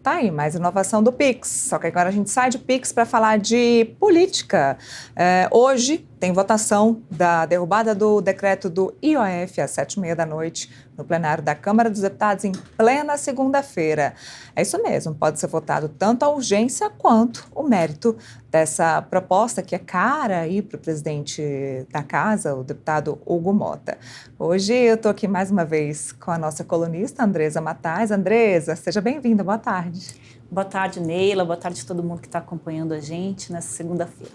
Tá aí, mais inovação do Pix. Só que agora a gente sai de Pix para falar de política. Hoje tem votação da derrubada do decreto do IOF às 7h30 no plenário da Câmara dos Deputados em plena segunda-feira. É isso mesmo, pode ser votado tanto a urgência quanto o mérito dessa proposta que é cara aí para o presidente da casa, o deputado Hugo Mota. Hoje eu estou aqui mais uma vez com a nossa colunista, Andresa Matais. Andresa, seja bem-vinda, boa tarde. Boa tarde, Neila, boa tarde a todo mundo que está acompanhando a gente nessa segunda-feira.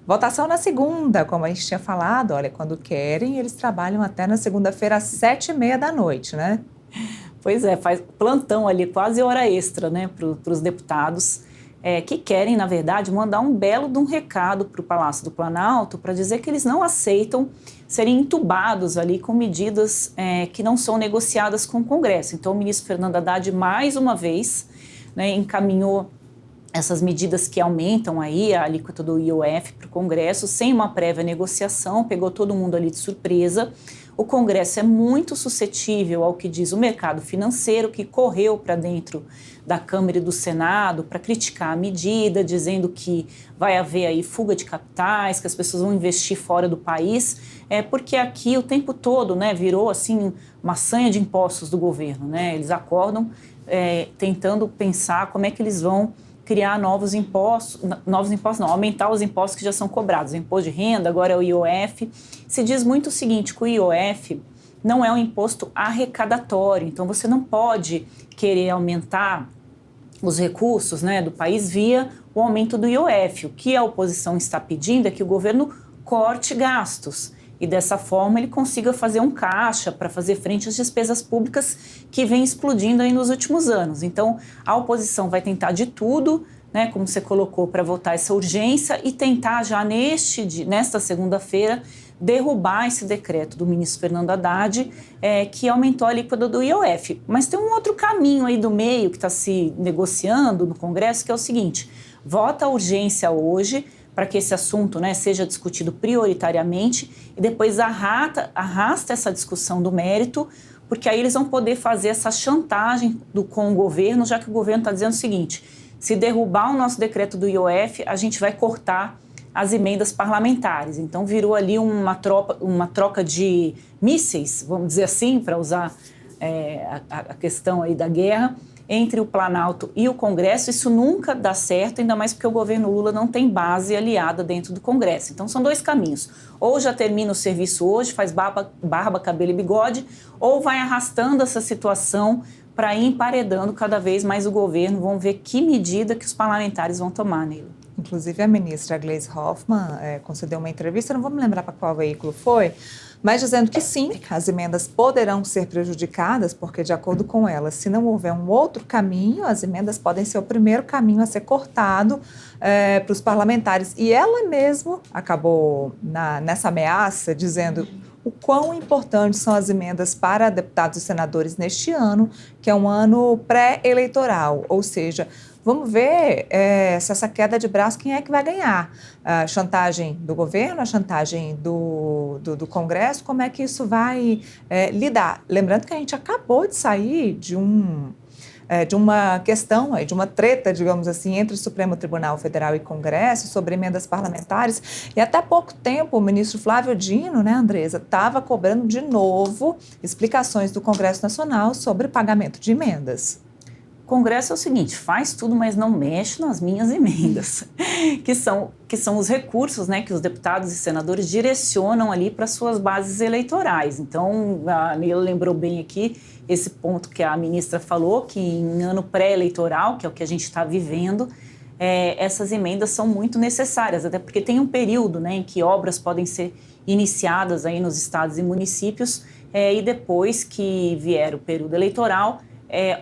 Votação na segunda, como a gente tinha falado, olha, quando querem, eles trabalham até na segunda-feira às 7h30, né? Pois é, faz plantão ali, quase hora extra, né, para os deputados que querem, na verdade, mandar um belo de um recado para o Palácio do Planalto para dizer que eles não aceitam serem entubados ali com medidas que não são negociadas com o Congresso. Então, o ministro Fernando Haddad, mais uma vez, né, encaminhou essas medidas que aumentam aí a alíquota do IOF para o Congresso, sem uma prévia negociação, pegou todo mundo ali de surpresa. O Congresso é muito suscetível ao que diz o mercado financeiro, que correu para dentro da Câmara e do Senado para criticar a medida, dizendo que vai haver aí fuga de capitais, que as pessoas vão investir fora do país, porque aqui o tempo todo, né, virou assim uma sanha de impostos do governo, né? Eles acordam tentando pensar como é que eles vão criar novos impostos não, aumentar os impostos que já são cobrados, o imposto de renda, agora é o IOF. Se diz muito o seguinte, que o IOF não é um imposto arrecadatório, então você não pode querer aumentar os recursos, né, do país via o aumento do IOF. O que a oposição está pedindo é que o governo corte gastos e dessa forma ele consiga fazer um caixa para fazer frente às despesas públicas que vem explodindo aí nos últimos anos. Então, a oposição vai tentar de tudo, né, como você colocou, para votar essa urgência e tentar já nesta segunda-feira derrubar esse decreto do ministro Fernando Haddad, que aumentou a alíquota do IOF. Mas tem um outro caminho aí do meio que está se negociando no Congresso, que é o seguinte: vota a urgência hoje, para que esse assunto, né, seja discutido prioritariamente e depois arrasta essa discussão do mérito, porque aí eles vão poder fazer essa chantagem com o governo, já que o governo está dizendo o seguinte: se derrubar o nosso decreto do IOF, a gente vai cortar as emendas parlamentares. Então virou ali uma troca de mísseis, vamos dizer assim, para usar a questão aí da guerra, entre o Planalto e o Congresso. Isso nunca dá certo, ainda mais porque o governo Lula não tem base aliada dentro do Congresso. Então são dois caminhos: ou já termina o serviço hoje, faz barba, cabelo e bigode, ou vai arrastando essa situação para ir emparedando cada vez mais o governo. Vamos ver que medida que os parlamentares vão tomar, Neila. Inclusive a ministra Gleisi Hoffmann concedeu uma entrevista, não vou me lembrar para qual veículo foi, mas dizendo que sim, as emendas poderão ser prejudicadas, porque, de acordo com ela, se não houver um outro caminho, as emendas podem ser o primeiro caminho a ser cortado para os parlamentares. E ela mesma acabou nessa ameaça dizendo o quão importantes são as emendas para deputados e senadores neste ano, que é um ano pré-eleitoral, ou seja, vamos ver se essa queda de braço, quem é que vai ganhar? A chantagem do governo, a chantagem do Congresso, como é que isso vai lidar? Lembrando que a gente acabou de sair de uma questão, de uma treta, digamos assim, entre o Supremo Tribunal Federal e Congresso sobre emendas parlamentares. E até pouco tempo o ministro Flávio Dino, né, Andresa, estava cobrando de novo explicações do Congresso Nacional sobre pagamento de emendas. O Congresso é o seguinte: faz tudo, mas não mexe nas minhas emendas, que são os recursos, né, que os deputados e senadores direcionam ali para suas bases eleitorais. Então, a Neila lembrou bem aqui esse ponto que a ministra falou, que em ano pré-eleitoral, que é o que a gente está vivendo, essas emendas são muito necessárias, até porque tem um período, né, em que obras podem ser iniciadas aí nos estados e municípios, e depois que vier o período eleitoral,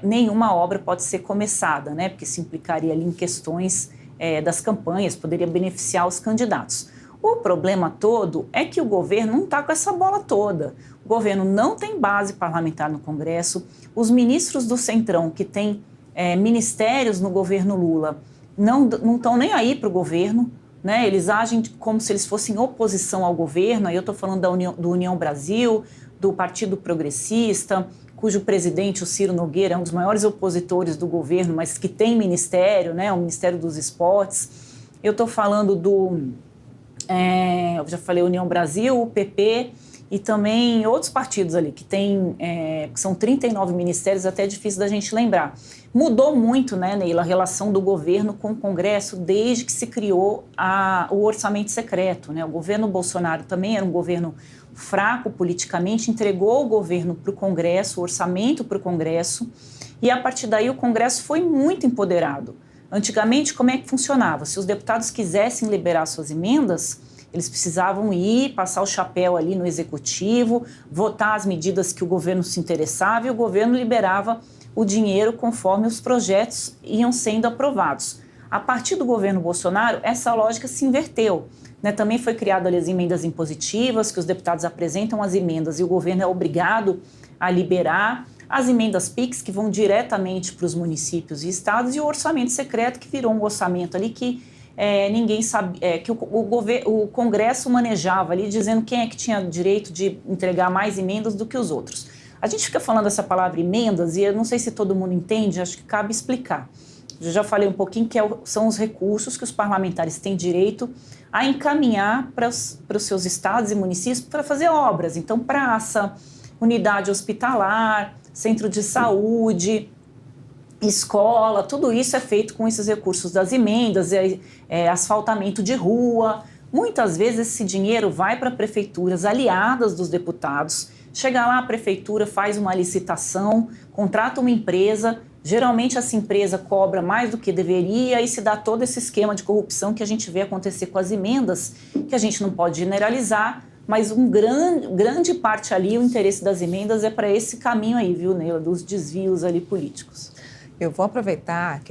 nenhuma obra pode ser começada, né? Porque se implicaria ali em questões das campanhas, poderia beneficiar os candidatos. O problema todo é que o governo não está com essa bola toda. O governo não tem base parlamentar no Congresso, os ministros do Centrão, que têm ministérios no governo Lula, não estão nem aí para o governo, né? Eles agem como se eles fossem oposição ao governo. Aí eu estou falando do União Brasil, do Partido Progressista, cujo presidente, o Ciro Nogueira, é um dos maiores opositores do governo, mas que tem ministério, né, o Ministério dos Esportes. Eu estou falando eu já falei União Brasil, o PP e também outros partidos ali, que são 39 ministérios, até é difícil da gente lembrar. Mudou muito, né, Neila, a relação do governo com o Congresso desde que se criou o orçamento secreto, né? O governo Bolsonaro também era um governo fraco politicamente, entregou o governo para o Congresso, o orçamento para o Congresso, e a partir daí o Congresso foi muito empoderado. Antigamente, como é que funcionava? Se os deputados quisessem liberar suas emendas, eles precisavam ir, passar o chapéu ali no Executivo, votar as medidas que o governo se interessava e o governo liberava o dinheiro conforme os projetos iam sendo aprovados. A partir do governo Bolsonaro, essa lógica se inverteu, né? Também foi criada as emendas impositivas, que os deputados apresentam as emendas e o governo é obrigado a liberar, as emendas PIX, que vão diretamente para os municípios e estados, e o orçamento secreto, que virou um orçamento ali que ninguém sabe, que o Congresso manejava ali, dizendo quem é que tinha direito de entregar mais emendas do que os outros. A gente fica falando essa palavra emendas e eu não sei se todo mundo entende, acho que cabe explicar. Eu já falei um pouquinho que são os recursos que os parlamentares têm direito a encaminhar para os seus estados e municípios para fazer obras. Então, praça, unidade hospitalar, centro de saúde, escola, tudo isso é feito com esses recursos das emendas, asfaltamento de rua. Muitas vezes esse dinheiro vai para prefeituras aliadas dos deputados. Chega lá, a prefeitura faz uma licitação, contrata uma empresa, geralmente essa empresa cobra mais do que deveria e se dá todo esse esquema de corrupção que a gente vê acontecer com as emendas, que a gente não pode generalizar, mas grande parte ali, o interesse das emendas é para esse caminho aí, viu, Neila, dos desvios ali políticos. Eu vou aproveitar que